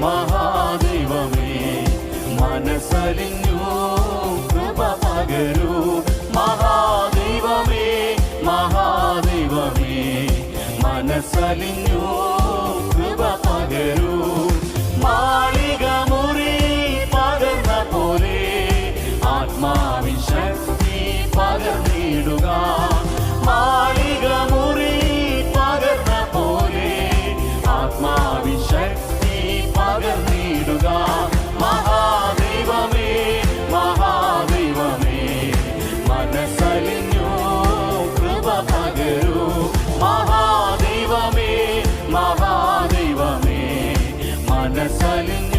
മഹാദൈവമേ മനസ്സലിഞ്ഞു കൃപ പകരൂ. മഹാദൈവമേ മഹാദൈവമേ മനസ്സലിഞ്ഞു കൃപ പകരൂ. മാളിക മുറി പകർന്ന പോലെ ആത്മാവിൻ ശക്തി പകർന്നിടുക. മാളിക മുറി പകർന്ന പോലെ ആത്മാവിൻ ശക്തി പകർന്നിടുക. മഹാദൈവമേ മഹാദൈവമേ മനസ്സലിഞ്ഞു കൃപ പകരൂ. മഹാദൈവമേ മഹാദൈവമേ മനസ്സലിഞ്ഞു